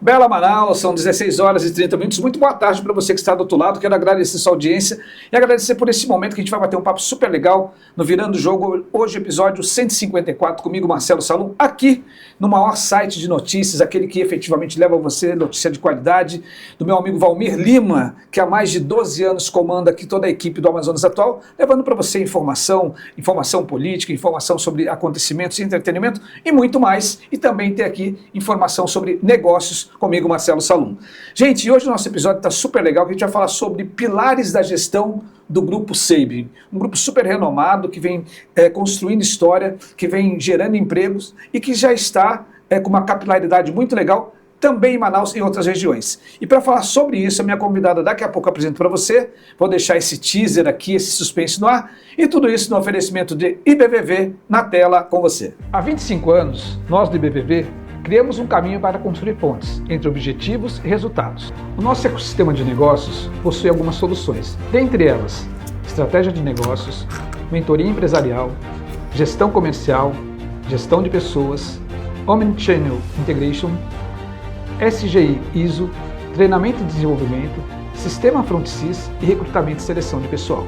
Bela Manaus, são 16 horas e 30 minutos. Muito boa tarde para você que está do outro lado. Quero agradecer sua audiência e agradecer por esse momento que a gente vai bater um papo super legal no Virando o Jogo. Hoje, episódio 154, comigo, Marcelo Salum, aqui no maior site de notícias, aquele que efetivamente leva a você notícia de qualidade, do meu amigo Valmir Lima, que há mais de 12 anos comanda aqui toda a equipe do Amazonas Atual, levando para você informação política, informação sobre acontecimentos, entretenimento e muito mais. E também ter aqui informação sobre negócios comigo, Marcelo Salum. Gente, hoje o nosso episódio está super legal, que a gente vai falar sobre pilares da gestão do Grupo Sabin, um grupo super renomado que vem construindo história, que vem gerando empregos e que já está com uma capilaridade muito legal também em Manaus e outras regiões. E para falar sobre isso, a minha convidada daqui a pouco eu apresento para você, vou deixar esse teaser aqui, esse suspense no ar, e tudo isso no oferecimento de IBVV na tela com você. Há 25 anos, nós do IBVV criamos um caminho para construir pontes entre objetivos e resultados. O nosso ecossistema de negócios possui algumas soluções, dentre elas, estratégia de negócios, mentoria empresarial, gestão comercial, gestão de pessoas, Omnichannel Integration, SGI ISO, treinamento e desenvolvimento, sistema FrontSys e recrutamento e seleção de pessoal.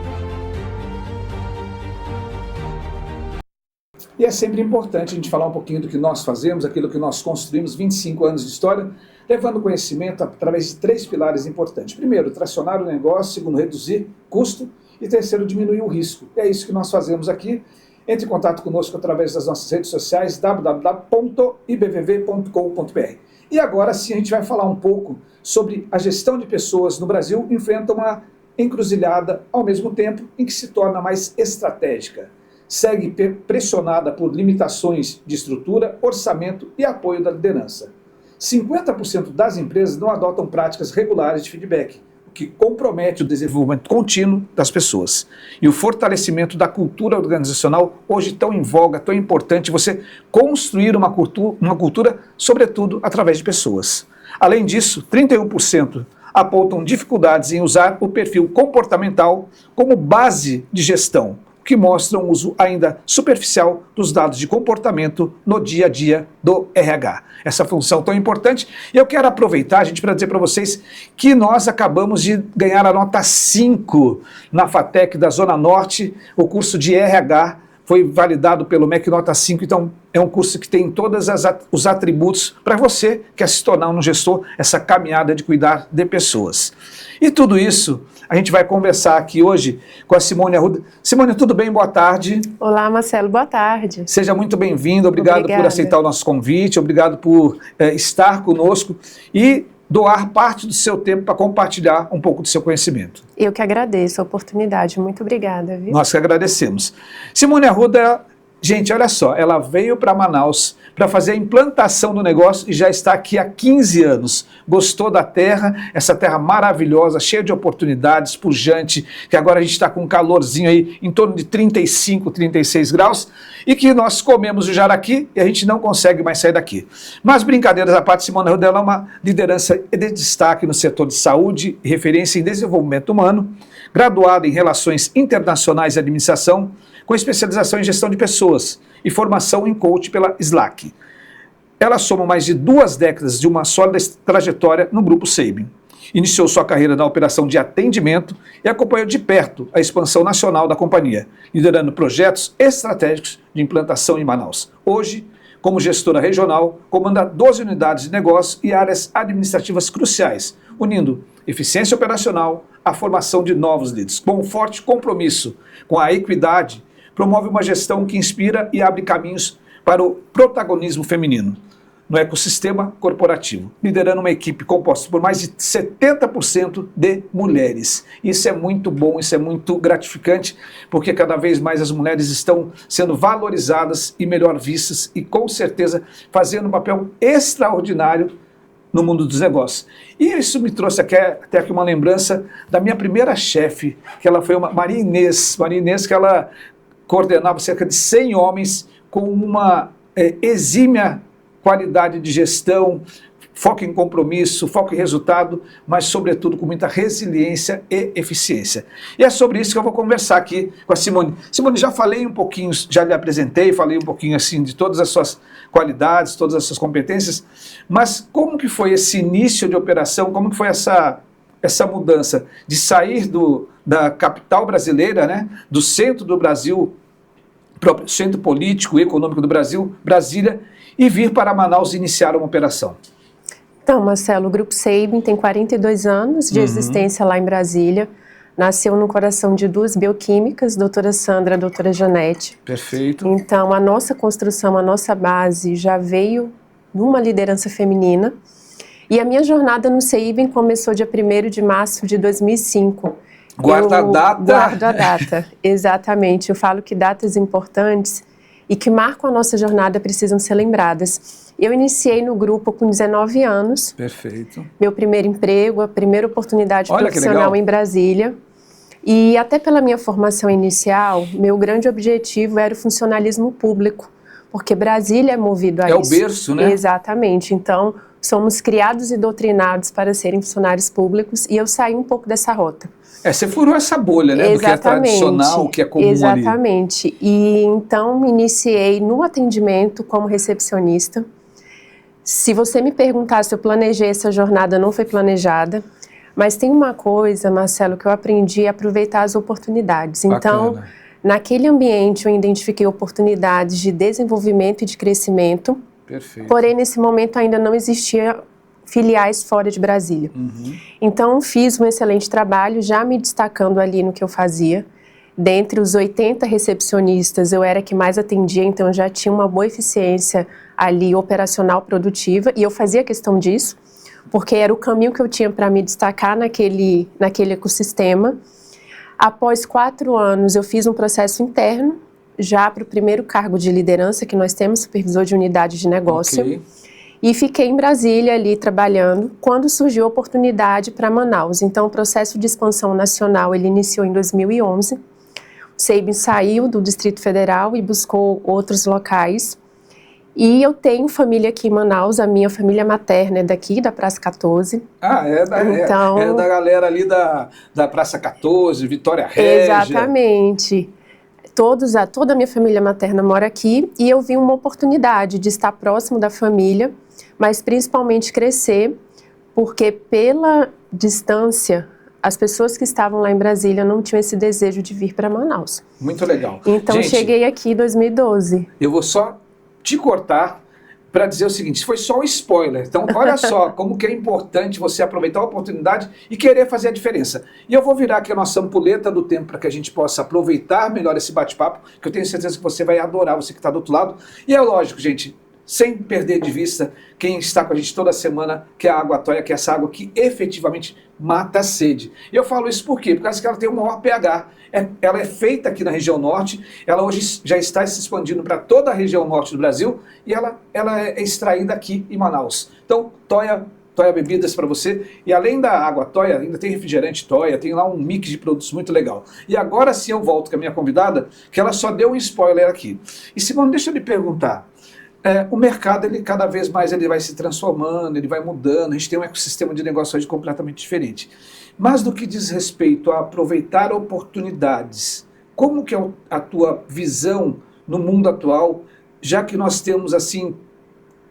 E é sempre importante a gente falar um pouquinho do que nós fazemos, aquilo que nós construímos, 25 anos de história, levando conhecimento através de 3 pilares importantes. Primeiro, tracionar o negócio. Segundo, reduzir custo. E terceiro, diminuir o risco. E é isso que nós fazemos aqui. Entre em contato conosco através das nossas redes sociais, www.ibvv.com.br. E agora sim a gente vai falar um pouco sobre a gestão de pessoas no Brasil enfrenta uma encruzilhada ao mesmo tempo em que se torna mais estratégica. Segue pressionada por limitações de estrutura, orçamento e apoio da liderança. 50% das empresas não adotam práticas regulares de feedback, o que compromete o desenvolvimento contínuo das pessoas. E o fortalecimento da cultura organizacional, hoje tão em voga, tão importante, você construir uma cultura, sobretudo, através de pessoas. Além disso, 31% apontam dificuldades em usar o perfil comportamental como base de gestão, que mostra um uso ainda superficial dos dados de comportamento no dia a dia do RH. Essa função tão importante. E eu quero aproveitar, gente, para dizer para vocês que nós acabamos de ganhar a nota 5 na FATEC da Zona Norte. O curso de RH foi validado pelo MEC Nota 5, então é um curso que tem todos os atributos para você que quer se tornar um gestor, essa caminhada de cuidar de pessoas. E tudo isso a gente vai conversar aqui hoje com a Simone Arruda. Simone, tudo bem? Boa tarde. Olá, Marcelo, boa tarde. Seja muito bem-vindo, obrigado por aceitar o nosso convite, obrigado por estar conosco e doar parte do seu tempo para compartilhar um pouco do seu conhecimento. Eu que agradeço a oportunidade, muito obrigada. Viu? Nós que agradecemos. Simone Arruda, gente, olha só, ela veio para Manaus para fazer a implantação do negócio e já está aqui há 15 anos. Gostou da terra, essa terra maravilhosa, cheia de oportunidades, pujante, que agora a gente está com um calorzinho aí em torno de 35, 36 graus, e que nós comemos o jaraqui e a gente não consegue mais sair daqui. Mas brincadeiras à parte, Simone Arruda é uma liderança de destaque no setor de saúde, referência em desenvolvimento humano, graduada em Relações Internacionais e Administração, com especialização em gestão de pessoas e formação em coach pela Slack. Ela soma mais de 2 décadas de uma sólida trajetória no Grupo Sabin. Iniciou sua carreira na operação de atendimento e acompanhou de perto a expansão nacional da companhia, liderando projetos estratégicos de implantação em Manaus. Hoje, como gestora regional, comanda 12 unidades de negócio e áreas administrativas cruciais, unindo eficiência operacional à formação de novos líderes. Com um forte compromisso com a equidade, promove uma gestão que inspira e abre caminhos para o protagonismo feminino no ecossistema corporativo, liderando uma equipe composta por mais de 70% de mulheres. Isso é muito bom, isso é muito gratificante, porque cada vez mais as mulheres estão sendo valorizadas e melhor vistas e, com certeza, fazendo um papel extraordinário no mundo dos negócios. E isso me trouxe até aqui uma lembrança da minha primeira chefe, que ela foi uma Maria Inês, que ela coordenava cerca de 100 homens com uma exímia qualidade de gestão, foco em compromisso, foco em resultado, mas sobretudo com muita resiliência e eficiência. E é sobre isso que eu vou conversar aqui com a Simone. Simone, já falei um pouquinho, já lhe apresentei, falei um pouquinho assim de todas as suas qualidades, todas as suas competências, mas como que foi esse início de operação, como que foi essa mudança de sair da capital brasileira, né, do centro do Brasil, próprio centro político e econômico do Brasil, Brasília, e vir para Manaus iniciar uma operação? Então, Marcelo, o Grupo Sabin tem 42 anos de existência lá em Brasília. Nasceu no coração de duas bioquímicas, doutora Sandra e a doutora Janete. Perfeito. Então, a nossa construção, a nossa base já veio numa liderança feminina. E a minha jornada no Sabin começou dia 1º de março de 2005. Guarda a data. Guardo a data, exatamente. Eu falo que datas importantes e que marcam a nossa jornada precisam ser lembradas. Eu iniciei no grupo com 19 anos. Perfeito. Meu primeiro emprego, a primeira oportunidade Olha, profissional em Brasília. E até pela minha formação inicial, meu grande objetivo era o funcionalismo público, porque Brasília é movido a isso. É o berço, né? Exatamente. Então, somos criados e doutrinados para serem funcionários públicos e eu saí um pouco dessa rota. Você furou essa bolha, né? Exatamente. Do que é tradicional, o que é comum Exatamente. ali. E então iniciei no atendimento como recepcionista. Se você me perguntar se eu planejei essa jornada, não foi planejada. Mas tem uma coisa, Marcelo, que eu aprendi a aproveitar as oportunidades. Então, Bacana. Naquele ambiente eu identifiquei oportunidades de desenvolvimento e de crescimento. Perfeito. Porém, nesse momento ainda não existia filiais fora de Brasília. Então, fiz um excelente trabalho, já me destacando ali no que eu fazia. Dentre os 80 recepcionistas, eu era a que mais atendia, então já tinha uma boa eficiência ali operacional produtiva, e eu fazia questão disso, porque era o caminho que eu tinha para me destacar naquele ecossistema. Após 4 anos, eu fiz um processo interno, já para o primeiro cargo de liderança que nós temos, supervisor de unidade de negócio. Okay. E fiquei em Brasília ali trabalhando quando surgiu a oportunidade para Manaus. Então, o processo de expansão nacional, ele iniciou em 2011. O Sabin saiu do Distrito Federal e buscou outros locais. E eu tenho família aqui em Manaus, a minha família materna é daqui, da Praça 14. É da galera ali da Praça 14, Vitória Régia. Exatamente. Toda a minha família materna mora aqui e eu vi uma oportunidade de estar próximo da família, mas principalmente crescer, porque pela distância, as pessoas que estavam lá em Brasília não tinham esse desejo de vir para Manaus. Muito legal. Então, gente, cheguei aqui em 2012. Eu vou só te cortar para dizer o seguinte, foi só um spoiler. Então, olha só como que é importante você aproveitar a oportunidade e querer fazer a diferença. E eu vou virar aqui a nossa ampulheta do tempo para que a gente possa aproveitar melhor esse bate-papo, que eu tenho certeza que você vai adorar, você que está do outro lado. E é lógico, gente, sem perder de vista quem está com a gente toda semana, que é a Água Toia, que é essa água que efetivamente mata a sede. E eu falo isso por quê? Por causa que ela tem o maior pH. Ela é feita aqui na região norte, ela hoje já está se expandindo para toda a região norte do Brasil e ela é extraída aqui em Manaus. Então, Toia Bebidas para você. E além da água Toia, ainda tem refrigerante Toia, tem lá um mix de produtos muito legal. E agora sim eu volto com a minha convidada, que ela só deu um spoiler aqui. E Simone, deixa eu lhe perguntar. O mercado, ele cada vez mais ele vai se transformando, ele vai mudando, a gente tem um ecossistema de negócio hoje completamente diferente. Mas no que diz respeito a aproveitar oportunidades, como que é a tua visão no mundo atual, já que nós temos assim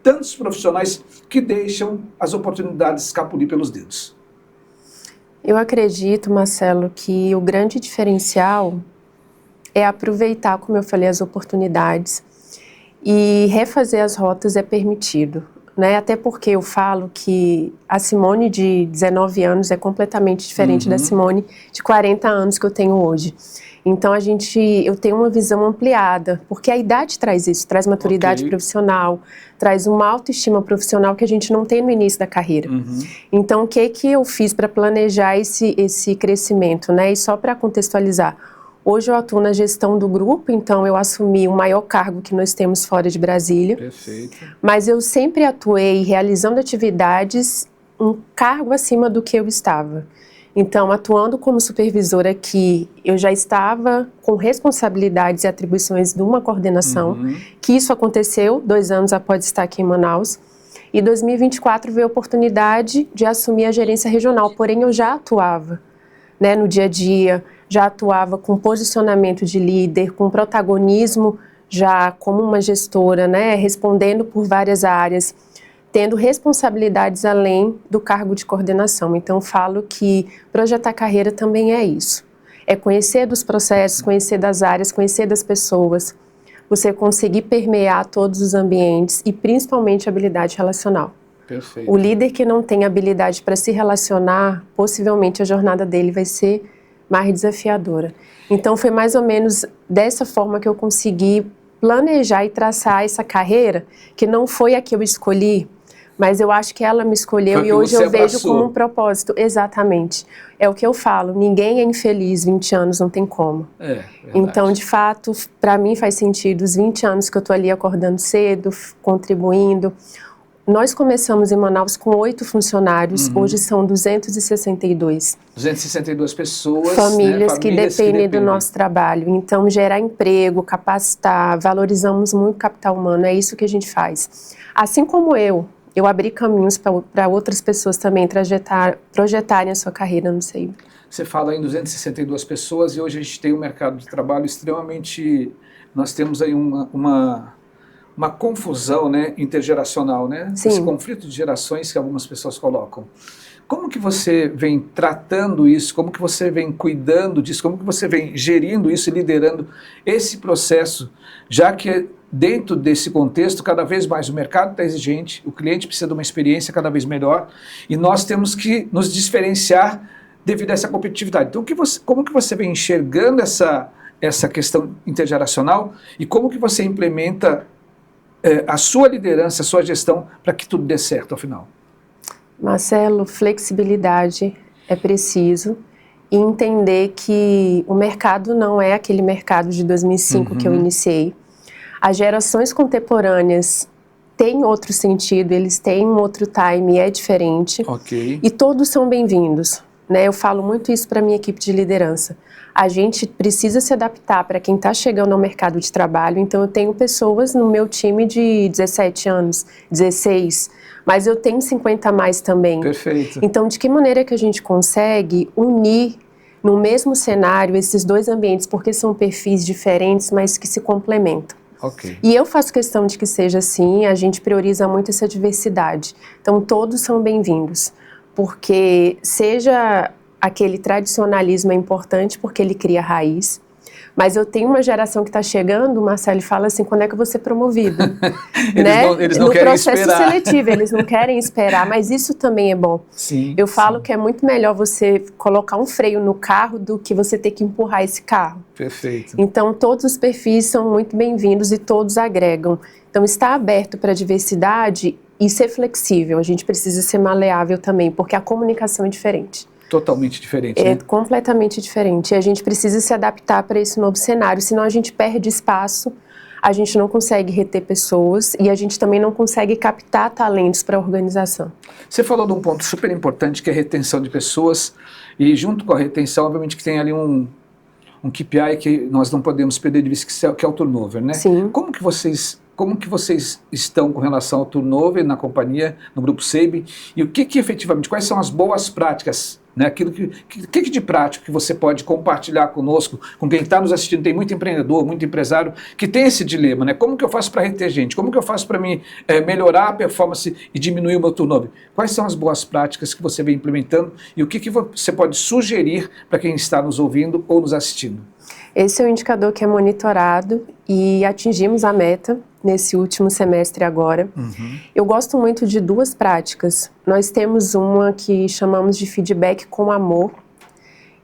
tantos profissionais que deixam as oportunidades escapulir pelos dedos? Eu acredito, Marcelo, que o grande diferencial é aproveitar, como eu falei, as oportunidades. E refazer as rotas é permitido, né? Até porque eu falo que a Simone de 19 anos é completamente diferente da Simone de 40 anos que eu tenho hoje. Então eu tenho uma visão ampliada, porque a idade traz isso, traz maturidade profissional, traz uma autoestima profissional que a gente não tem no início da carreira. Então o que eu fiz para planejar esse crescimento, né? E só para contextualizar, hoje eu atuo na gestão do grupo, então eu assumi o maior cargo que nós temos fora de Brasília. Perfeito. Mas eu sempre atuei realizando atividades um cargo acima do que eu estava. Então, atuando como supervisora aqui, eu já estava com responsabilidades e atribuições de uma coordenação, que isso aconteceu 2 anos após estar aqui em Manaus. E 2024 veio a oportunidade de assumir a gerência regional, porém eu já atuava, né, no dia a dia, já atuava com posicionamento de líder, com protagonismo já como uma gestora, né, respondendo por várias áreas, tendo responsabilidades além do cargo de coordenação. Então, falo que projetar carreira também é isso. É conhecer dos processos, conhecer das áreas, conhecer das pessoas, você conseguir permear todos os ambientes e principalmente a habilidade relacional. Perfeito. O líder que não tem habilidade para se relacionar, possivelmente a jornada dele vai ser mais desafiadora. Então, foi mais ou menos dessa forma que eu consegui planejar e traçar essa carreira, que não foi a que eu escolhi, mas eu acho que ela me escolheu e hoje eu vejo como um propósito. Exatamente. É o que eu falo, ninguém é infeliz 20 anos, não tem como. Então, de fato, para mim faz sentido os 20 anos que eu estou ali acordando cedo, contribuindo. Nós começamos em Manaus com 8 funcionários, hoje são 262. 262 pessoas, famílias, né? que dependem do nosso trabalho. Então, gerar emprego, capacitar, valorizamos muito o capital humano, é isso que a gente faz. Assim como eu abri caminhos para outras pessoas também projetarem a sua carreira no SEIB. Você fala em 262 pessoas e hoje a gente tem um mercado de trabalho extremamente... Nós temos aí uma confusão, né, intergeracional, né? Sim. Esse conflito de gerações que algumas pessoas colocam. Como que você vem tratando isso? Como que você vem cuidando disso? Como que você vem gerindo isso e liderando esse processo? Já que dentro desse contexto, cada vez mais o mercado está exigente, o cliente precisa de uma experiência cada vez melhor e nós temos que nos diferenciar devido a essa competitividade. Então, como que você vem enxergando essa questão intergeracional e como que você implementa a sua liderança, a sua gestão para que tudo dê certo ao final? Marcelo, flexibilidade é preciso e entender que o mercado não é aquele mercado de 2005 que eu iniciei. As gerações contemporâneas têm outro sentido, eles têm um outro time, é diferente. Ok. E todos são bem-vindos, né? Eu falo muito isso para a minha equipe de liderança. A gente precisa se adaptar para quem está chegando ao mercado de trabalho. Então, eu tenho pessoas no meu time de 17 anos, 16, mas eu tenho 50 a mais também. Perfeito. Então, de que maneira que a gente consegue unir no mesmo cenário esses dois ambientes, porque são perfis diferentes, mas que se complementam. Ok. E eu faço questão de que seja assim, a gente prioriza muito essa diversidade. Então, todos são bem-vindos, porque seja aquele tradicionalismo é importante porque ele cria raiz, mas eu tenho uma geração que está chegando, o Marcelo fala assim, quando é que eu vou ser promovido? Eles não querem esperar. No processo seletivo, eles não querem esperar, mas isso também é bom. Sim, eu falo que é muito melhor você colocar um freio no carro do que você ter que empurrar esse carro. Perfeito. Então, todos os perfis são muito bem-vindos e todos agregam. Então, estar aberto para a diversidade e ser flexível. A gente precisa ser maleável também, porque a comunicação é diferente. Totalmente diferente, né? É completamente diferente. E a gente precisa se adaptar para esse novo cenário, senão a gente perde espaço, a gente não consegue reter pessoas e a gente também não consegue captar talentos para a organização. Você falou de um ponto super importante que é a retenção de pessoas e junto com a retenção, obviamente que tem ali um KPI que nós não podemos perder de vista, que é o turnover, né? Sim. Como que vocês estão com relação ao turnover na companhia, no Grupo SEIB, e o que efetivamente, quais são as boas práticas, né? Aquilo que de prático que você pode compartilhar conosco, com quem está nos assistindo? Tem muito empreendedor, muito empresário que tem esse dilema, né? Como que eu faço para reter gente? Como que eu faço para melhorar a performance e diminuir o meu turnover? Quais são as boas práticas que você vem implementando e o que você pode sugerir para quem está nos ouvindo ou nos assistindo? Esse é um indicador que é monitorado e atingimos a meta nesse último semestre agora. Eu gosto muito de duas práticas. Nós temos uma que chamamos de feedback com amor.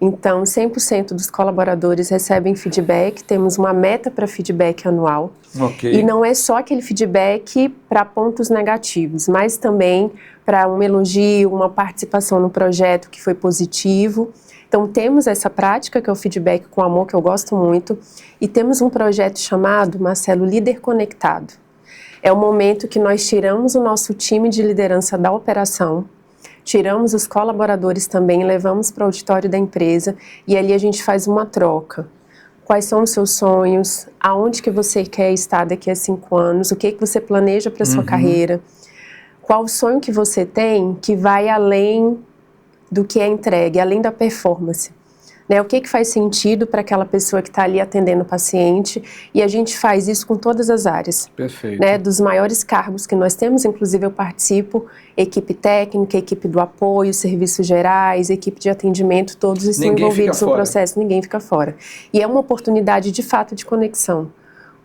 Então, 100% dos colaboradores recebem feedback, temos uma meta para feedback anual. Okay. E não é só aquele feedback para pontos negativos, mas também para um elogio, uma participação no projeto que foi positivo. Então, temos essa prática, que é o feedback com amor, que eu gosto muito, e temos um projeto chamado, Marcelo, Líder Conectado. É o momento que nós tiramos o nosso time de liderança da operação, tiramos os colaboradores também, levamos para o auditório da empresa, e ali a gente faz uma troca. Quais são os seus sonhos? Aonde que você quer estar daqui a 5 anos? O que você planeja para a sua carreira? Qual o sonho que você tem que vai além do que é entregue, além da performance? Né? O que faz sentido para aquela pessoa que está ali atendendo o paciente, e a gente faz isso com todas as áreas. Perfeito. Né? Dos maiores cargos que nós temos, inclusive eu participo, equipe técnica, equipe do apoio, serviços gerais, equipe de atendimento, todos estão envolvidos no processo, ninguém fica fora. E é uma oportunidade de fato de conexão.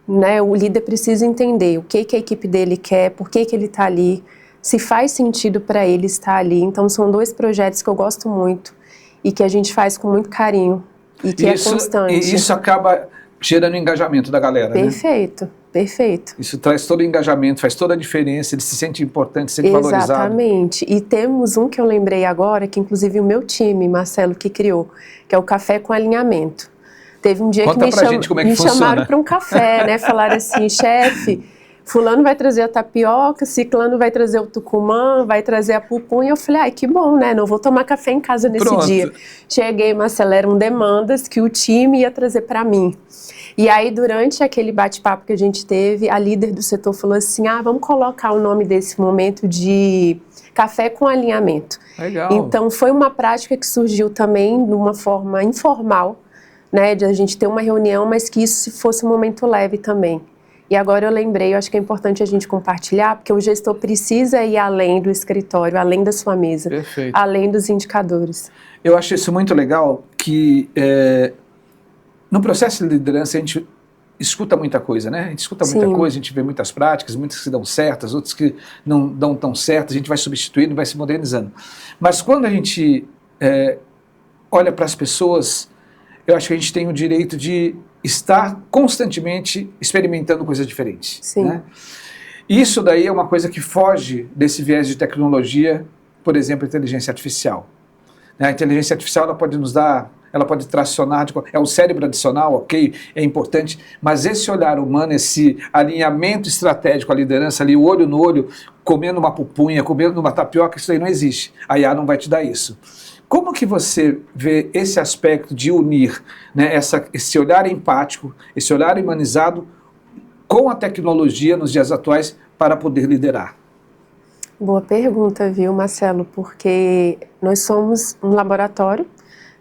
Né? O líder precisa entender o que a equipe dele quer, por que ele está ali, se faz sentido para ele estar ali. Então são 2 projetos que eu gosto muito e que a gente faz com muito carinho e que é constante. E isso acaba gerando engajamento da galera, perfeito, né? Perfeito. Isso traz todo o engajamento, faz toda a diferença, ele se sente importante, se sente valorizado. Exatamente. E temos um que eu lembrei agora, que inclusive o meu time, Marcelo, que criou, que é o Café com Alinhamento. Teve um dia Conta que me chamaram para um café, né? Falaram assim, chefe, fulano vai trazer a tapioca, ciclano vai trazer o tucumã, vai trazer a pupunha. Eu falei, ai, que bom, né? Não vou tomar café em casa nesse dia. Cheguei, Marcelo, eram demandas que o time ia trazer para mim. E aí, durante aquele bate-papo que a gente teve, a líder do setor falou assim, vamos colocar o nome desse momento de Café com Alinhamento. Legal. Então, foi uma prática que surgiu também de uma forma informal, né? De a gente ter uma reunião, mas que isso fosse um momento leve também. E agora eu lembrei, eu acho que é importante a gente compartilhar, porque o gestor precisa ir além do escritório, além da sua mesa, perfeito, além dos indicadores. Eu acho isso muito legal, que no processo de liderança a gente escuta muita coisa, né? A gente escuta muita coisa, a gente vê muitas práticas, muitas que dão certas, outras que não dão tão certas, a gente vai substituindo, vai se modernizando. Mas quando a gente olha para as pessoas, eu acho que a gente tem o direito de estar constantemente experimentando coisas diferentes. Sim. Né? Isso daí é uma coisa que foge desse viés de tecnologia, por exemplo, a inteligência artificial. A inteligência artificial ela pode nos dar, ela pode tracionar, é um cérebro adicional, ok, é importante, mas esse olhar humano, esse alinhamento estratégico, a liderança ali, o olho no olho, comendo uma pupunha, comendo uma tapioca, isso aí não existe. A IA não vai te dar isso. Como que você vê esse aspecto de unir, né, esse olhar empático, esse olhar humanizado com a tecnologia nos dias atuais para poder liderar? Boa pergunta, viu, Marcelo? Porque nós somos um laboratório,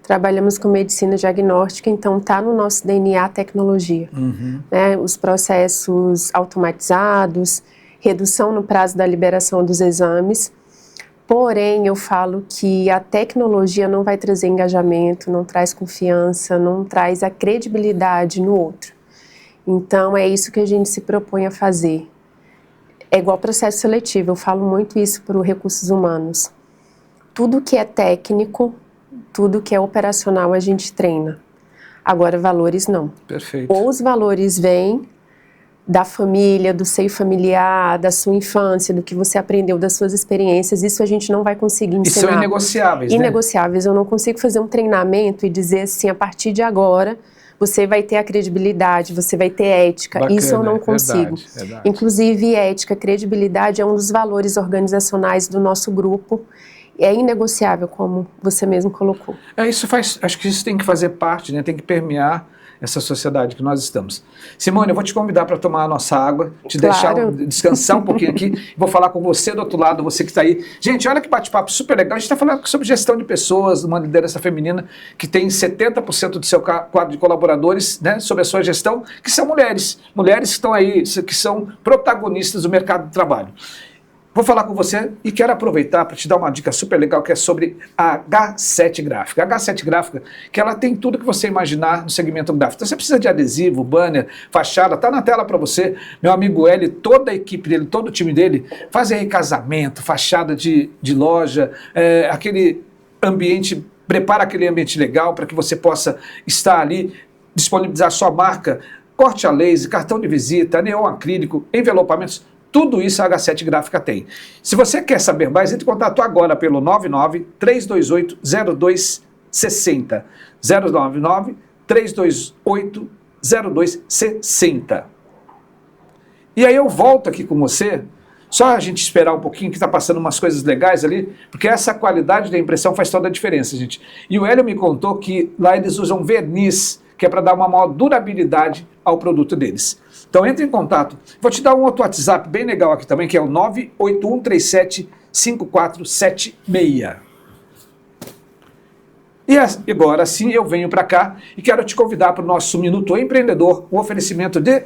trabalhamos com medicina diagnóstica, então está no nosso DNA a tecnologia. Né? Os processos automatizados, redução no prazo da liberação dos exames. Porém, eu falo que a tecnologia não vai trazer engajamento, não traz confiança, não traz a credibilidade no outro. Então, é isso que a gente se propõe a fazer. É igual processo seletivo, eu falo muito isso para os recursos humanos. Tudo que é técnico, tudo que é operacional, a gente treina. Agora, valores não. Perfeito. Ou os valores vêm da família, do seio familiar, da sua infância, do que você aprendeu, das suas experiências, isso a gente não vai conseguir ensinar. E são inegociáveis, né? Inegociáveis. Eu não consigo fazer um treinamento e dizer assim, a partir de agora, você vai ter a credibilidade, você vai ter ética. Bacana, isso eu não consigo. Verdade. Inclusive, ética, credibilidade é um dos valores organizacionais do nosso grupo. É inegociável, como você mesmo colocou. Acho que isso tem que fazer parte, né? Tem que permear essa sociedade que nós estamos. Simone, eu vou te convidar para tomar a nossa água, te deixar descansar um pouquinho aqui, vou falar com você do outro lado, você que está aí. Gente, olha que bate-papo super legal, a gente está falando sobre gestão de pessoas, uma liderança feminina que tem 70% do seu quadro de colaboradores, né, sobre a sua gestão, que são mulheres que estão aí, que são protagonistas do mercado de trabalho. Vou falar com você e quero aproveitar para te dar uma dica super legal que é sobre a H7 Gráfica. A H7 Gráfica, que ela tem tudo que você imaginar no segmento gráfico. Então você precisa de adesivo, banner, fachada, tá na tela para você. Meu amigo Eli, toda a equipe dele, todo o time dele, faz aí casamento, fachada de loja, aquele ambiente, prepara aquele ambiente legal para que você possa estar ali, disponibilizar sua marca, corte a laser, cartão de visita, neon acrílico, envelopamentos. Tudo isso a H7 Gráfica tem. Se você quer saber mais, entre em contato agora pelo 99-328-0260. 099-328-0260. E aí eu volto aqui com você, só a gente esperar um pouquinho que está passando umas coisas legais ali, porque essa qualidade da impressão faz toda a diferença, gente. E o Hélio me contou que lá eles usam verniz, que é para dar uma maior durabilidade ao produto deles. Então entre em contato. Vou te dar um outro WhatsApp bem legal aqui também, que é o 981375476. E agora sim eu venho para cá e quero te convidar para o nosso Minuto Empreendedor, um oferecimento de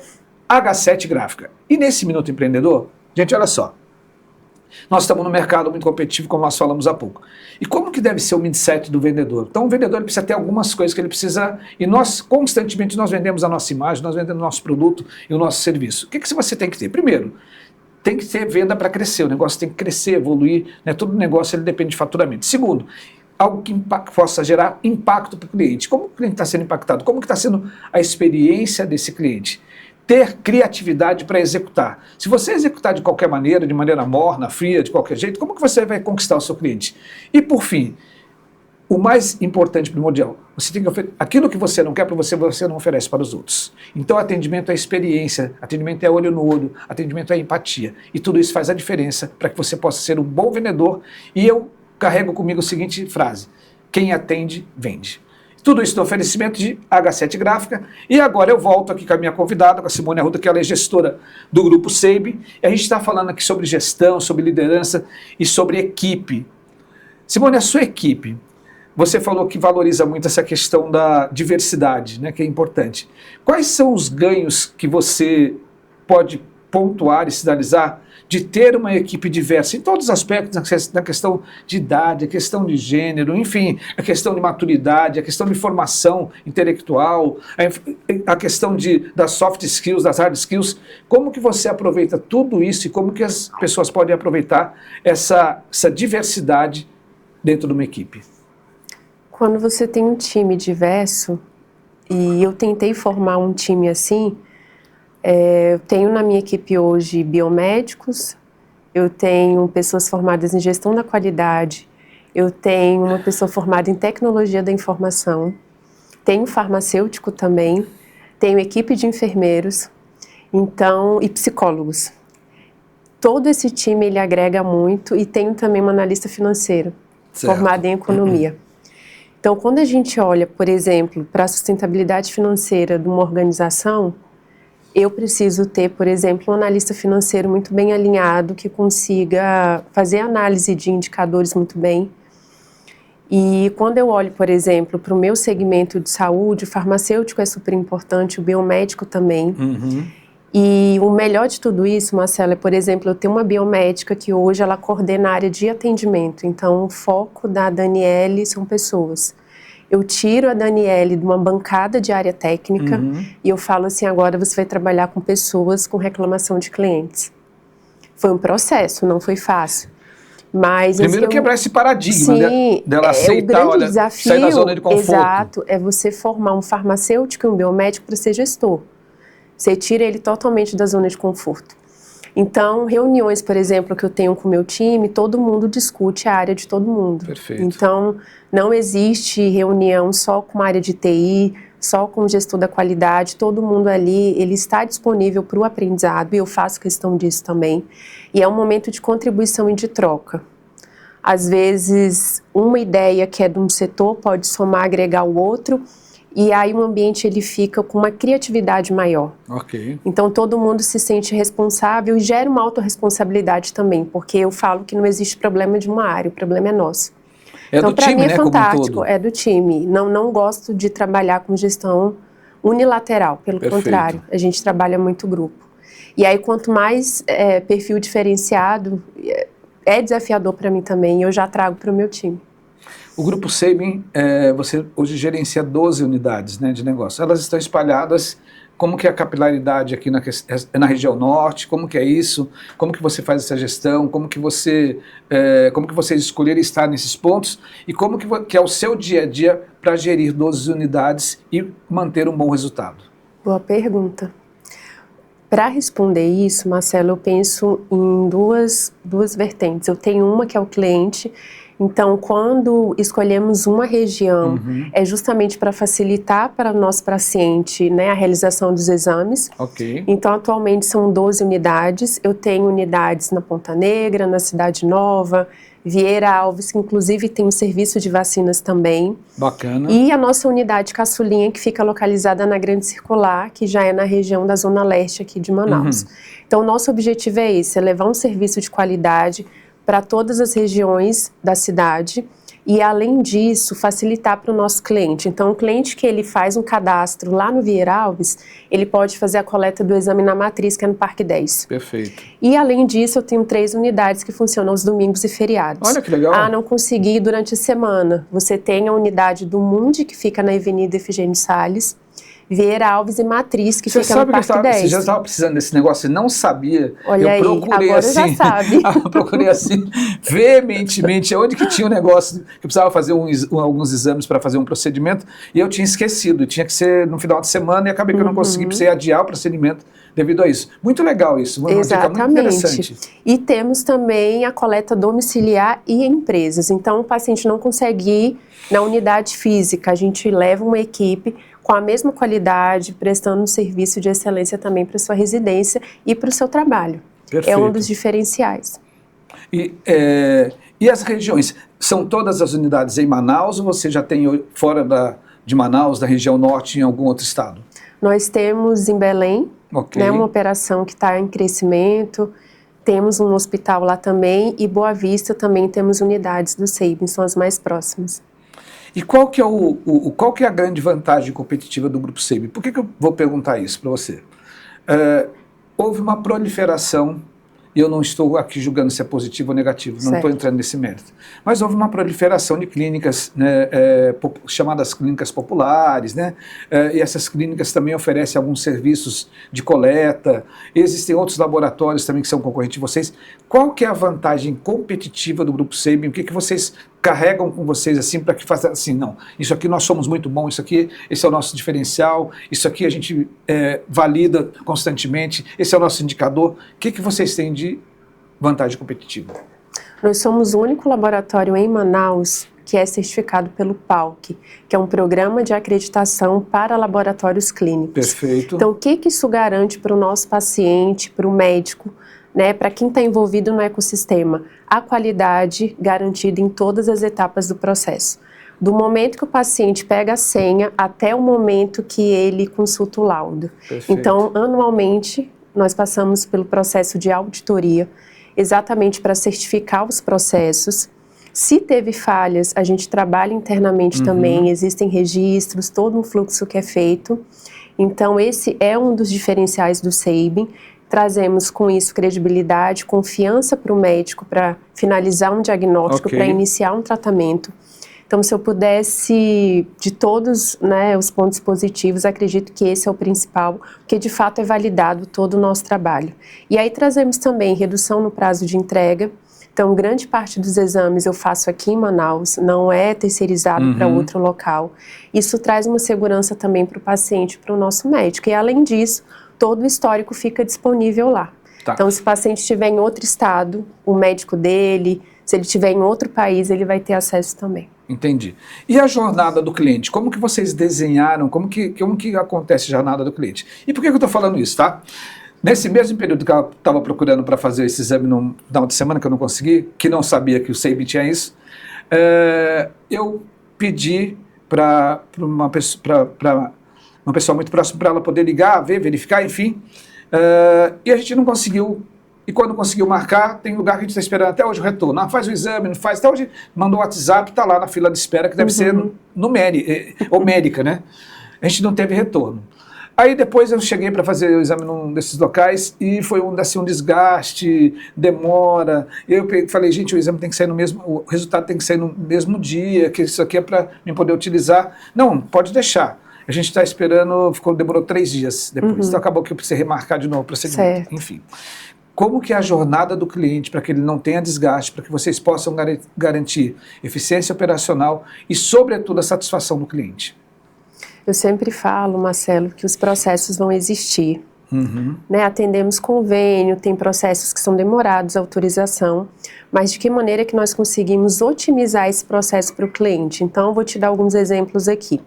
H7 Gráfica. E nesse Minuto Empreendedor, gente, olha só, nós estamos no mercado muito competitivo, como nós falamos há pouco. E como que deve ser o mindset do vendedor? Então o vendedor ele precisa ter algumas coisas que ele precisa, e nós constantemente nós vendemos a nossa imagem, nós vendemos o nosso produto e o nosso serviço. O que você tem que ter? Primeiro, tem que ter venda para crescer, o negócio tem que crescer, evoluir, né? Todo negócio ele depende de faturamento. Segundo, algo que possa gerar impacto para o cliente. Como o cliente está sendo impactado? Como que está sendo a experiência desse cliente? Ter criatividade para executar. Se você executar de qualquer maneira, de maneira morna, fria, de qualquer jeito, como que você vai conquistar o seu cliente? E por fim, o mais importante, primordial, você tem que oferecer aquilo que você não quer para você, você não oferece para os outros. Então atendimento é experiência, atendimento é olho no olho, atendimento é empatia. E tudo isso faz a diferença para que você possa ser um bom vendedor. E eu carrego comigo a seguinte frase: quem atende, vende. Tudo isso no oferecimento de H7 Gráfica. E agora eu volto aqui com a minha convidada, com a Simone Arruda, que ela é gestora do Grupo SEIB. E a gente está falando aqui sobre gestão, sobre liderança e sobre equipe. Simone, a sua equipe, você falou que valoriza muito essa questão da diversidade, né, que é importante. Quais são os ganhos que você pode pontuar e sinalizar de ter uma equipe diversa em todos os aspectos, na questão de idade, a questão de gênero, enfim, a questão de maturidade, a questão de formação intelectual, a questão das soft skills, das hard skills. Como que você aproveita tudo isso e como que as pessoas podem aproveitar essa diversidade dentro de uma equipe? Quando você tem um time diverso, e eu tentei formar um time assim, eu tenho na minha equipe hoje biomédicos, eu tenho pessoas formadas em gestão da qualidade, eu tenho uma pessoa formada em tecnologia da informação, tenho farmacêutico também, tenho equipe de enfermeiros, então, e psicólogos. Todo esse time ele agrega muito, e tenho também uma analista financeira, formada em economia. Então, quando a gente olha, por exemplo, para a sustentabilidade financeira de uma organização, eu preciso ter, por exemplo, um analista financeiro muito bem alinhado, que consiga fazer análise de indicadores muito bem. E quando eu olho, por exemplo, para o meu segmento de saúde, o farmacêutico é super importante, o biomédico também. E o melhor de tudo isso, Marcelo, é, por exemplo, eu tenho uma biomédica que hoje ela coordena a área de atendimento. Então, o foco da Daniele são pessoas. Eu tiro a Daniele de uma bancada de área técnica e eu falo assim, agora você vai trabalhar com pessoas com reclamação de clientes. Foi um processo, não foi fácil. Mas primeiro quebrar esse paradigma, sim, dela aceitar, o grande desafio, sair da zona de conforto. Exato, é você formar um farmacêutico e um biomédico para ser gestor. Você tira ele totalmente da zona de conforto. Então, reuniões, por exemplo, que eu tenho com o meu time, todo mundo discute a área de todo mundo. Perfeito. Então, não existe reunião só com a área de TI, só com o gestor da qualidade, todo mundo ali, ele está disponível para o aprendizado, e eu faço questão disso também. E é um momento de contribuição e de troca. Às vezes, uma ideia que é de um setor pode somar, agregar o outro, e aí o ambiente ele fica com uma criatividade maior. Ok. Então todo mundo se sente responsável e gera uma autorresponsabilidade também, porque eu falo que não existe problema de uma área, o problema é nosso. Então para mim é fantástico, é do time. Não gosto de trabalhar com gestão unilateral, pelo contrário, a gente trabalha muito grupo. E aí quanto mais perfil diferenciado, é desafiador para mim também, e eu já trago para o meu time. O Grupo SEIB, você hoje gerencia 12 unidades, né, de negócio. Elas estão espalhadas. Como que é a capilaridade aqui na região norte? Como que é isso? Como que você faz essa gestão? Como que vocês escolheram estar nesses pontos? E como que é o seu dia a dia para gerir 12 unidades e manter um bom resultado? Boa pergunta. Para responder isso, Marcelo, eu penso em duas vertentes. Eu tenho uma que é o cliente. Então, quando escolhemos uma região, é justamente para facilitar para o nosso paciente, né, a realização dos exames. Ok. Então, atualmente são 12 unidades. Eu tenho unidades na Ponta Negra, na Cidade Nova, Vieira Alves, que inclusive tem um serviço de vacinas também. Bacana. E a nossa unidade caçulinha, que fica localizada na Grande Circular, que já é na região da Zona Leste aqui de Manaus. Então, o nosso objetivo é esse, é levar um serviço de qualidade para todas as regiões da cidade e, além disso, facilitar para o nosso cliente. Então, o cliente que ele faz um cadastro lá no Vieira Alves, ele pode fazer a coleta do exame na matriz, que é no Parque 10. Perfeito. E, além disso, eu tenho 3 unidades que funcionam aos domingos e feriados. Olha que legal. Ah, não consegui durante a semana. Você tem a unidade do Mundi, que fica na Avenida Efigênio Salles, Vieira Alves e Matriz, que fica no Parque 10. Você já estava precisando desse negócio e não sabia. Olha eu aí, procurei agora assim, já sabe. Eu procurei assim, veementemente, onde que tinha um negócio, que eu precisava fazer alguns exames para fazer um procedimento, e eu tinha esquecido, tinha que ser no final de semana, e acabei que eu não consegui, precisei adiar o procedimento devido a isso. Muito legal isso, uma dica muito interessante. E temos também a coleta domiciliar e em empresas. Então, o paciente não consegue ir na unidade física, a gente leva uma equipe com a mesma qualidade, prestando um serviço de excelência também para sua residência e para o seu trabalho. Perfeito. É um dos diferenciais. E as regiões? São todas as unidades em Manaus ou você já tem fora de Manaus, da região norte, em algum outro estado? Nós temos em Belém, né, uma operação que está em crescimento, temos um hospital lá também, e Boa Vista também temos unidades do SEIBM, são as mais próximas. E qual que é a grande vantagem competitiva do Grupo SEIBM? Por que eu vou perguntar isso para você? Houve uma proliferação, e eu não estou aqui julgando se é positivo ou negativo, não estou entrando nesse mérito, mas houve uma proliferação de clínicas, né, chamadas clínicas populares, né, e essas clínicas também oferecem alguns serviços de coleta, existem outros laboratórios também que são concorrentes de vocês. Qual que é a vantagem competitiva do Grupo SEIBM? O que vocês carregam com vocês assim para que faça assim, não, isso aqui nós somos muito bons, isso aqui, esse é o nosso diferencial, isso aqui a gente valida constantemente, esse é o nosso indicador. O que vocês têm de vantagem competitiva? Nós somos o único laboratório em Manaus que é certificado pelo PALC, que é um programa de acreditação para laboratórios clínicos. Perfeito. Então, o que isso garante para o nosso paciente, para o médico, né, para quem está envolvido no ecossistema? A qualidade garantida em todas as etapas do processo. Do momento que o paciente pega a senha até o momento que ele consulta o laudo. Perfeito. Então, anualmente, nós passamos pelo processo de auditoria, exatamente para certificar os processos. Se teve falhas, a gente trabalha internamente também, existem registros, todo um fluxo que é feito. Então, esse é um dos diferenciais do SEIBM. Trazemos com isso credibilidade, confiança para o médico para finalizar um diagnóstico, para iniciar um tratamento. Então, se eu pudesse, de todos, né, os pontos positivos, acredito que esse é o principal, porque de fato é validado todo o nosso trabalho. E aí trazemos também redução no prazo de entrega. Então, grande parte dos exames eu faço aqui em Manaus, não é terceirizado para outro local. Isso traz uma segurança também para o paciente, para o nosso médico. E além disso, todo o histórico fica disponível lá. Tá. Então, se o paciente estiver em outro estado, o médico dele, se ele estiver em outro país, ele vai ter acesso também. Entendi. E a jornada do cliente? Como que vocês desenharam? Como que acontece a jornada do cliente? E por que eu estou falando isso, tá? Nesse mesmo período que eu estava procurando para fazer esse exame no final de semana, que eu não consegui, que não sabia que o SEIBM tinha isso, eu pedi para uma pessoa muito próxima para ela poder ligar, ver, verificar, enfim, e a gente não conseguiu. E quando conseguiu marcar, tem lugar que a gente está esperando até hoje o retorno. Não, faz o exame, não faz. Até hoje mandou o WhatsApp, está lá na fila de espera, que deve ser no médica, né? A gente não teve retorno. Aí depois eu cheguei para fazer o exame num desses locais e foi um desgaste, demora. Eu falei, gente, o exame tem que sair o resultado tem que sair no mesmo dia, que isso aqui é para mim poder utilizar. Não, pode deixar. A gente está esperando, demorou 3 dias depois. Então acabou que eu precisei remarcar de novo o procedimento. Certo. Enfim. Como que é a jornada do cliente para que ele não tenha desgaste, para que vocês possam garantir eficiência operacional e, sobretudo, a satisfação do cliente? Eu sempre falo, Marcelo, que os processos vão existir, né? Atendemos convênio, tem processos que são demorados, autorização, mas de que maneira que nós conseguimos otimizar esse processo para o cliente? Então, eu vou te dar alguns exemplos aqui.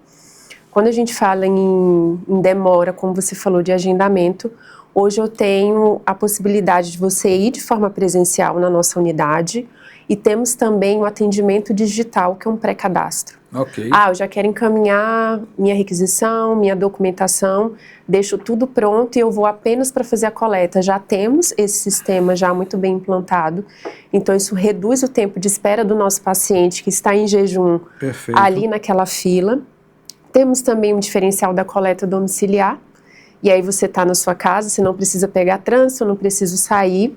Quando a gente fala em demora, como você falou, de agendamento, hoje eu tenho a possibilidade de você ir de forma presencial na nossa unidade e temos também o atendimento digital, que é um pré-cadastro. Ok. Eu já quero encaminhar minha requisição, minha documentação, deixo tudo pronto e eu vou apenas para fazer a coleta. Já temos esse sistema já muito bem implantado, então isso reduz o tempo de espera do nosso paciente que está em jejum. Perfeito. Ali naquela fila. Temos também um diferencial da coleta domiciliar, e aí você está na sua casa, você não precisa pegar trânsito, não precisa sair.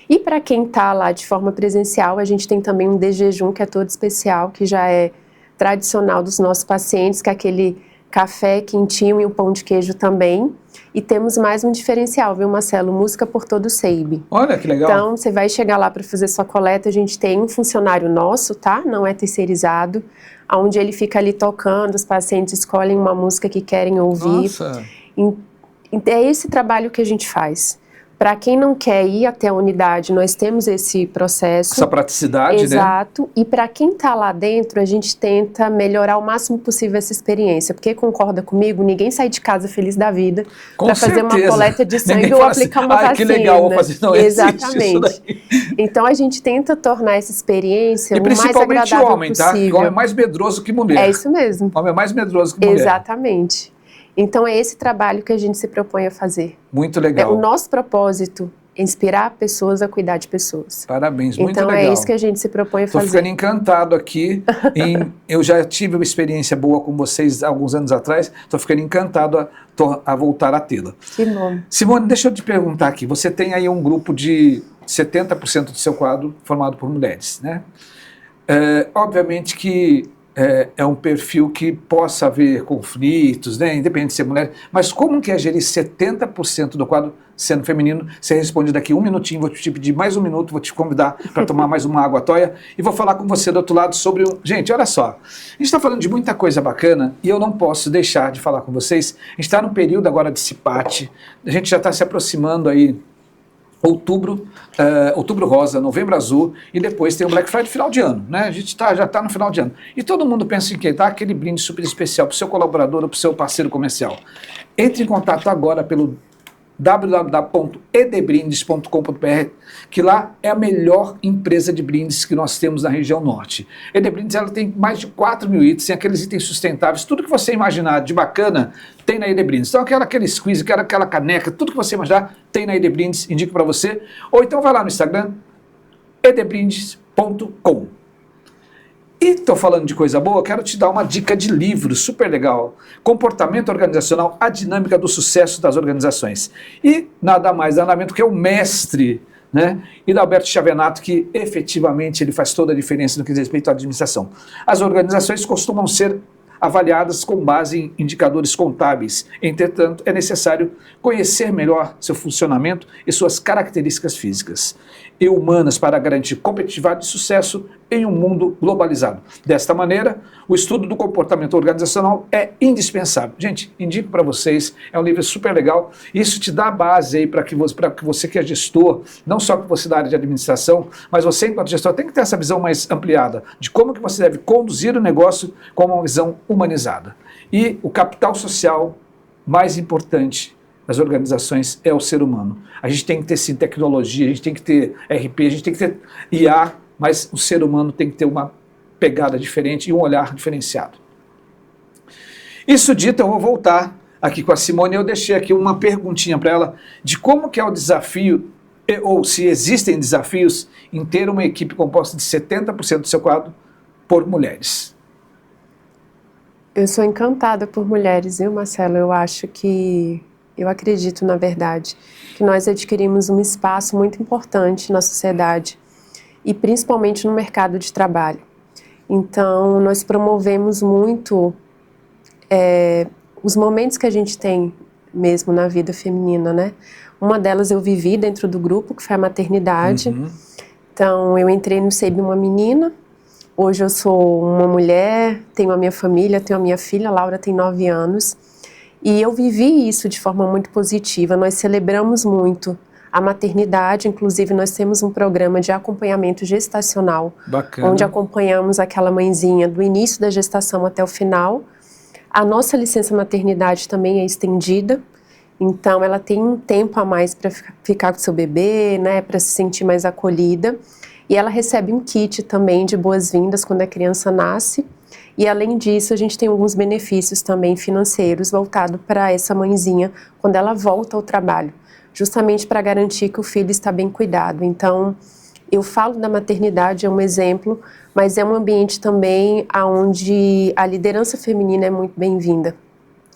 E para quem está lá de forma presencial, a gente tem também um de jejum que é todo especial, que já é tradicional dos nossos pacientes, que é aquele café quentinho e um pão de queijo também. E temos mais um diferencial, viu, Marcelo? Música por todo o SEIB. Olha que legal. Então, você vai chegar lá para fazer sua coleta, a gente tem um funcionário nosso, tá? Não é terceirizado, onde ele fica ali tocando, os pacientes escolhem uma música que querem ouvir. Nossa. É esse trabalho que a gente faz. Para quem não quer ir até a unidade, nós temos esse processo. Essa praticidade, né? Exato. E para quem está lá dentro, a gente tenta melhorar o máximo possível essa experiência. Porque concorda comigo, ninguém sai de casa feliz da vida para fazer uma coleta de sangue ou aplicar uma vacina. Que legal, vou fazer. Não, exatamente. Então a gente tenta tornar essa experiência o mais agradável possível. E principalmente homem, tá? Porque homem é mais medroso que mulher. É isso mesmo. Homem é mais medroso que mulher. Exatamente. Então é esse trabalho que a gente se propõe a fazer. Muito legal. O nosso propósito é inspirar pessoas a cuidar de pessoas. Parabéns, muito então, legal. Então é isso que a gente se propõe a fazer. Estou ficando encantado aqui. Eu já tive uma experiência boa com vocês alguns anos atrás. Estou ficando encantado a voltar a tê-la. Que bom. Simone, deixa eu te perguntar aqui. Você tem aí um grupo de 70% do seu quadro formado por mulheres, né? Obviamente que é um perfil que possa haver conflitos, né? Independente de ser mulher, mas como que é gerir 70% do quadro sendo feminino? Você responde daqui um minutinho, vou te pedir mais um minuto, vou te convidar para tomar mais uma água toia e vou falar com você do outro lado sobre Gente, olha só, a gente está falando de muita coisa bacana e eu não posso deixar de falar com vocês. A gente está no período agora de CIPAT, a gente já está se aproximando aí outubro rosa, novembro azul, e depois tem o Black Friday final de ano, né? A gente já está no final de ano. E todo mundo pensa em que dá aquele brinde super especial para o seu colaborador ou para o seu parceiro comercial. Entre em contato agora pelo www.edebrindes.com.br, que lá é a melhor empresa de brindes que nós temos na região norte. Edebrindes, ela tem mais de 4 mil itens, tem aqueles itens sustentáveis, tudo que você imaginar de bacana tem na Edebrindes. Então aquele squeeze, aquela caneca, tudo que você imaginar tem na Edebrindes, indico para você. Ou então vai lá no Instagram, edebrindes.com. E estou falando de coisa boa, quero te dar uma dica de livro super legal. Comportamento Organizacional, a dinâmica do sucesso das organizações. E nada mais, nada menos que o mestre, né? E da Alberto Chavenato, que efetivamente ele faz toda a diferença no que diz respeito à administração. As organizações costumam ser avaliadas com base em indicadores contábeis. Entretanto, é necessário conhecer melhor seu funcionamento e suas características físicas e humanas para garantir competitividade e sucesso em um mundo globalizado. Desta maneira, o estudo do comportamento organizacional é indispensável. Gente, indico para vocês, é um livro super legal. Isso te dá base aí para que você que é gestor, não só que você da área de administração, mas você enquanto gestor tem que ter essa visão mais ampliada de como que você deve conduzir o negócio com uma visão humanizada. E o capital social mais importante das organizações é o ser humano. A gente tem que ter sim tecnologia, a gente tem que ter RP, a gente tem que ter IA, mas o ser humano tem que ter uma pegada diferente e um olhar diferenciado. Isso dito, eu vou voltar aqui com a Simone. Eu deixei aqui uma perguntinha para ela de como que é o desafio, ou se existem desafios em ter uma equipe composta de 70% do seu quadro por mulheres. Eu sou encantada por mulheres, viu, Marcelo? Eu acredito, na verdade, que nós adquirimos um espaço muito importante na sociedade e principalmente no mercado de trabalho. Então, nós promovemos muito os momentos que a gente tem mesmo na vida feminina, né? Uma delas eu vivi dentro do grupo, que foi a maternidade. Uhum. Então, eu entrei no SEIB uma menina, hoje eu sou uma mulher, tenho a minha família, tenho a minha filha, a Laura tem 9 anos. E eu vivi isso de forma muito positiva. Nós celebramos muito a maternidade, inclusive nós temos um programa de acompanhamento gestacional, Bacana. onde acompanhamos aquela mãezinha do início da gestação até o final. A nossa licença maternidade também é estendida, então ela tem um tempo a mais para ficar com seu bebê, né, para se sentir mais acolhida. E ela recebe um kit também de boas-vindas quando a criança nasce. E além disso, a gente tem alguns benefícios também financeiros voltados para essa mãezinha quando ela volta ao trabalho, justamente para garantir que o filho está bem cuidado. Então, eu falo da maternidade, é um exemplo, mas é um ambiente também onde a liderança feminina é muito bem-vinda.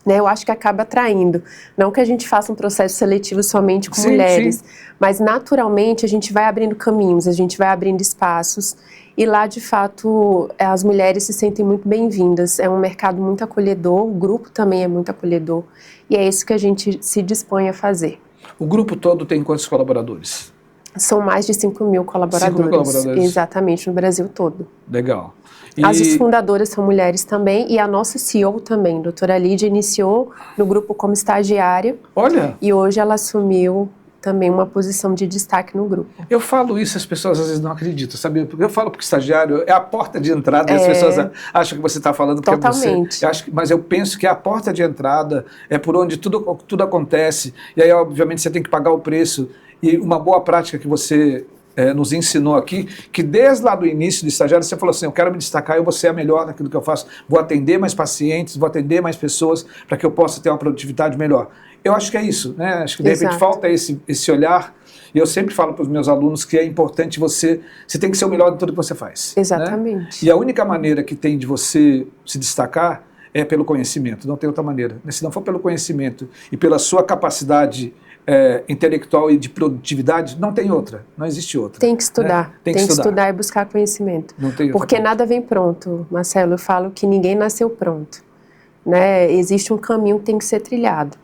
Né, eu acho que acaba atraindo. Não que a gente faça um processo seletivo somente com mulheres, mas naturalmente a gente vai abrindo caminhos, a gente vai abrindo espaços e lá, de fato, as mulheres se sentem muito bem-vindas. É um mercado muito acolhedor, o grupo também é muito acolhedor e é isso que a gente se dispõe a fazer. O grupo todo tem quantos colaboradores? São mais de 5.000 colaboradores. 5.000 colaboradores. Exatamente, no Brasil todo. Legal. As fundadoras são mulheres também e a nossa CEO também, doutora Lídia, iniciou no grupo como estagiária. Olha! E hoje ela assumiu também uma posição de destaque no grupo. Eu falo isso, as pessoas às vezes não acreditam, sabe? Porque eu falo porque estagiário é a porta de entrada e as pessoas acham que você está falando porque totalmente. é você. Mas eu penso que a porta de entrada é por onde tudo acontece e aí, obviamente, você tem que pagar o preço. E uma boa prática que você nos ensinou aqui, que desde lá do início do estagiário você falou assim, eu quero me destacar, eu vou ser a melhor naquilo que eu faço, vou atender mais pacientes, vou atender mais pessoas para que eu possa ter uma produtividade melhor. Eu acho que é isso, né? Acho que de repente falta esse olhar, e eu sempre falo para os meus alunos que é importante você tem que ser o melhor em tudo que você faz. Exatamente. Né? E a única maneira que tem de você se destacar é pelo conhecimento, não tem outra maneira. Se não for pelo conhecimento e pela sua capacidade intelectual e de produtividade, não tem outra, não existe outra. Tem que estudar, né? Tem que estudar e buscar conhecimento. Não tem porque outra. Nada vem pronto, Marcelo, eu falo que ninguém nasceu pronto. Né? Existe um caminho que tem que ser trilhado,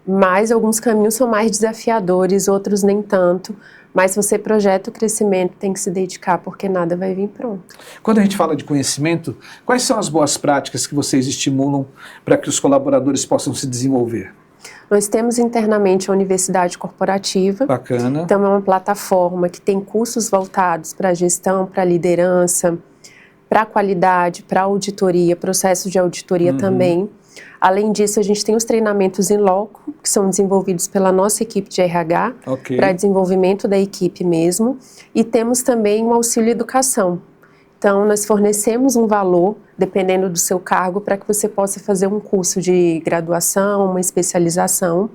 mas alguns caminhos são mais desafiadores, outros nem tanto, mas se você projeta o crescimento, tem que se dedicar, porque nada vai vir pronto. Quando a gente fala de conhecimento, quais são as boas práticas que vocês estimulam para que os colaboradores possam se desenvolver? Nós temos internamente a Universidade Corporativa. Bacana. Então é uma plataforma que tem cursos voltados para gestão, para liderança, para qualidade, para auditoria, processo de auditoria também. Além disso, a gente tem os treinamentos em loco, que são desenvolvidos pela nossa equipe de RH, para desenvolvimento da equipe mesmo. E temos também o auxílio educação. Então, nós fornecemos um valor, dependendo do seu cargo, para que você possa fazer um curso de graduação, uma especialização.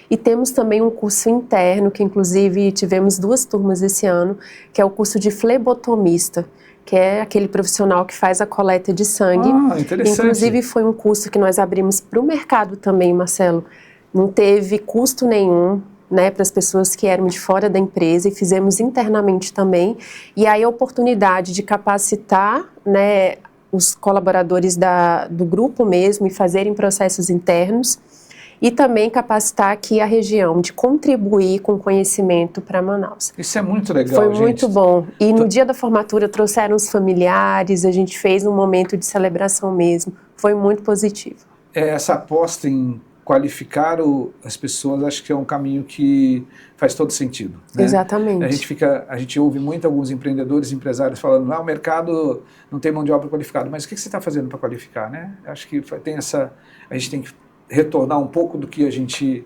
E temos também um curso interno, que inclusive tivemos 2 turmas esse ano, que é o curso de flebotomista, que é aquele profissional que faz a coleta de sangue. Ah, interessante. Inclusive foi um curso que nós abrimos para o mercado também, Marcelo. Não teve custo nenhum, né, para as pessoas que eram de fora da empresa, e fizemos internamente também. E aí a oportunidade de capacitar, né, os colaboradores do grupo mesmo e fazerem processos internos, e também capacitar aqui a região, de contribuir com conhecimento para Manaus. Isso é muito legal, Foi gente. muito bom. E no dia da formatura trouxeram os familiares, a gente fez um momento de celebração mesmo. Foi muito positivo. Essa aposta em qualificar as pessoas, acho que é um caminho que faz todo sentido. Né? Exatamente. A gente ouve muito alguns empreendedores, empresários falando, o mercado não tem mão de obra qualificada, mas o que você está fazendo para qualificar, né? Acho que a gente tem que retornar um pouco do que a gente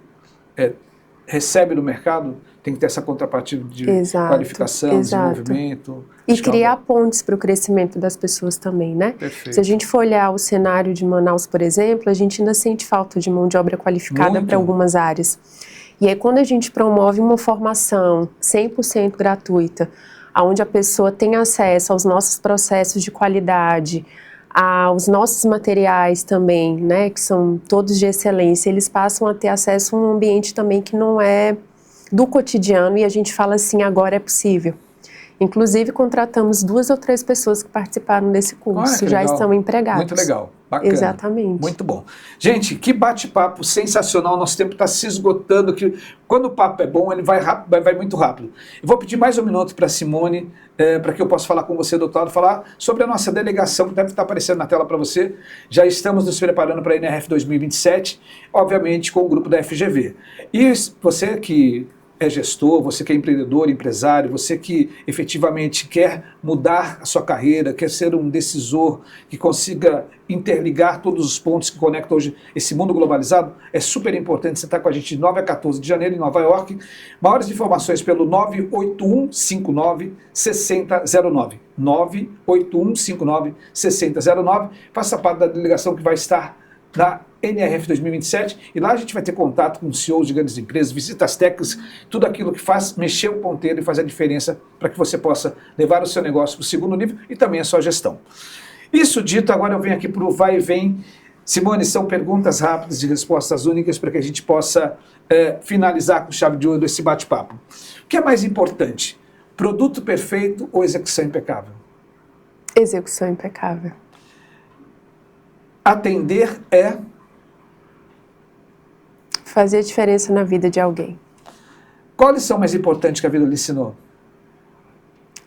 recebe do mercado, tem que ter essa contrapartida de qualificação, desenvolvimento. E criar pontes para o crescimento das pessoas também, né? Perfeito. Se a gente for olhar o cenário de Manaus, por exemplo, a gente ainda sente falta de mão de obra qualificada para algumas áreas. E aí quando a gente promove uma formação 100% gratuita, onde a pessoa tem acesso aos nossos processos de qualidade, aos nossos materiais também, né, que são todos de excelência, eles passam a ter acesso a um ambiente também que não é do cotidiano, e a gente fala assim, agora é possível. Inclusive, contratamos 2 ou 3 pessoas que participaram desse curso, já estão empregados. Muito legal. Bacana. Exatamente. Muito bom. Gente, que bate-papo sensacional. Nosso tempo está se esgotando. Quando o papo é bom, ele vai rápido, vai muito rápido. Eu vou pedir mais um minuto para a Simone, para que eu possa falar com você, doutor, falar sobre a nossa delegação, que deve estar aparecendo na tela para você. Já estamos nos preparando para a NRF 2027, obviamente com o grupo da FGV. E você que é gestor, você que é empreendedor, empresário, você que efetivamente quer mudar a sua carreira, quer ser um decisor que consiga interligar todos os pontos que conectam hoje esse mundo globalizado, é super importante você estar com a gente de 9 a 14 de janeiro em Nova York. Maiores informações pelo 98159-6009. 98159-6009. Faça parte da delegação que vai estar da NRF 2027, e lá a gente vai ter contato com CEOs de grandes empresas, visitas técnicas, tudo aquilo que faz mexer o ponteiro e fazer a diferença para que você possa levar o seu negócio para o segundo nível e também a sua gestão. Isso dito, agora eu venho aqui para o vai e vem. Simone, são perguntas rápidas de respostas únicas para que a gente possa finalizar com chave de ouro esse bate-papo. O que é mais importante, produto perfeito ou execução impecável? Execução impecável. Atender é fazer a diferença na vida de alguém. Qual a lição mais importante que a vida lhe ensinou?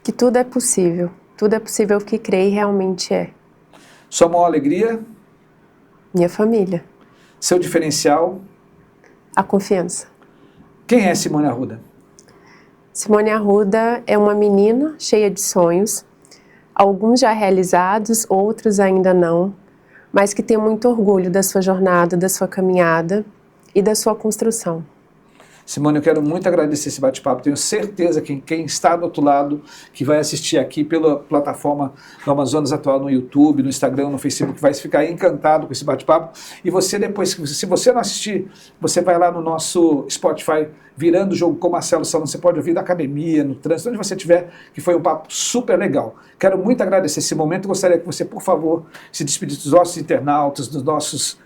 Que tudo é possível. Tudo é possível que crê e realmente é. Sua maior alegria? Minha família. Seu diferencial? A confiança. Quem é Simone Arruda? Simone Arruda é uma menina cheia de sonhos, alguns já realizados, outros ainda não, mas que tem muito orgulho da sua jornada, da sua caminhada e da sua construção. Simone, eu quero muito agradecer esse bate-papo. Tenho certeza que quem está do outro lado, que vai assistir aqui pela plataforma do Amazonas Atual no YouTube, no Instagram, no Facebook, vai ficar encantado com esse bate-papo. E você depois, se você não assistir, você vai lá no nosso Spotify, Virando o Jogo com Marcelo Salão. Você pode ouvir da academia, no trânsito, onde você estiver, que foi um papo super legal. Quero muito agradecer esse momento. Gostaria que você, por favor, se despedisse dos nossos internautas, dos nossos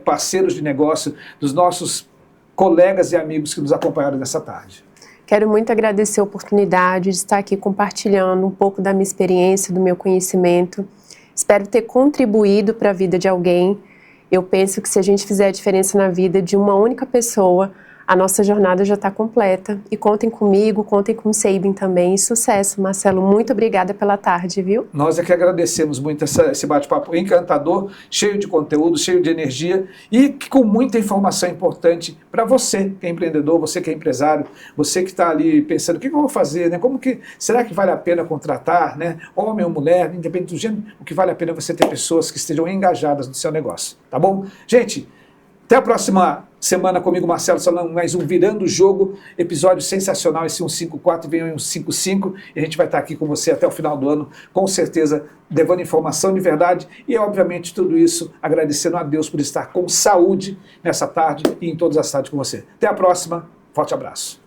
parceiros de negócio, dos nossos colegas e amigos que nos acompanharam nessa tarde. Quero muito agradecer a oportunidade de estar aqui compartilhando um pouco da minha experiência, do meu conhecimento. Espero ter contribuído para a vida de alguém. Eu penso que se a gente fizer a diferença na vida de uma única pessoa, a nossa jornada já está completa. E contem comigo, contem com o Sabin também. E sucesso, Marcelo. Muito obrigada pela tarde, viu? Nós é que agradecemos muito esse bate-papo encantador, cheio de conteúdo, cheio de energia e com muita informação importante para você que é empreendedor, você que é empresário, você que está ali pensando, o que eu vou fazer, né? Será que vale a pena contratar, né? Homem ou mulher, independente do gênero, o que vale a pena é você ter pessoas que estejam engajadas no seu negócio, tá bom? Gente, até a próxima semana comigo, Marcelo Salão, mais um Virando o Jogo, episódio sensacional, esse 154, vem um 155, e a gente vai estar aqui com você até o final do ano, com certeza, levando informação de verdade, e obviamente tudo isso agradecendo a Deus por estar com saúde nessa tarde e em todas as tardes com você. Até a próxima, forte abraço.